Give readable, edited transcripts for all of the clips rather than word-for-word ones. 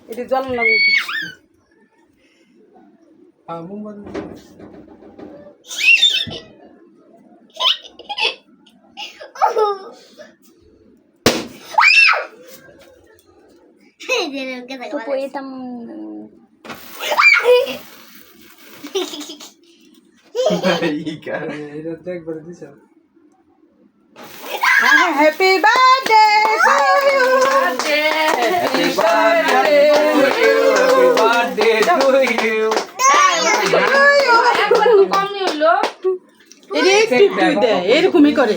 এটা জল লাগবে হ্যাপি বার্থডে এরকমই করে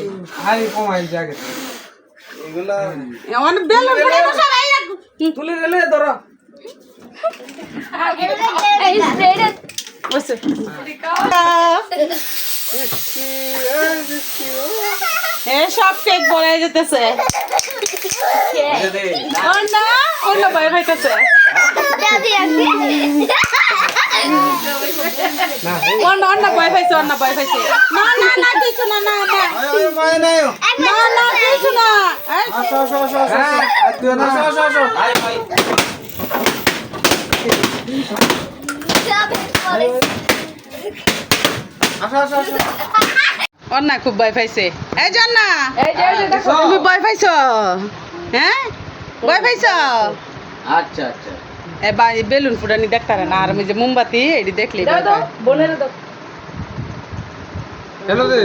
তুলে গেলে ধরো সব কেক বড়াই যেতেছে অন্য ভয় পাইতেছে অন্য ভয় পাইছে অন্য ভয় পাইছে না না না কিছু না না না না না কিছু না অন্না খুব ভয় পাইছে এই জন্না তুমি ভয় পাইছো হ্যাঁ ভয় পাইছো আচ্ছা আচ্ছা এবার বেলুন ফুটানি দেখতারে না আর আমি যে মোমবাতি এটি দেখলি বোনের হ্যালো দে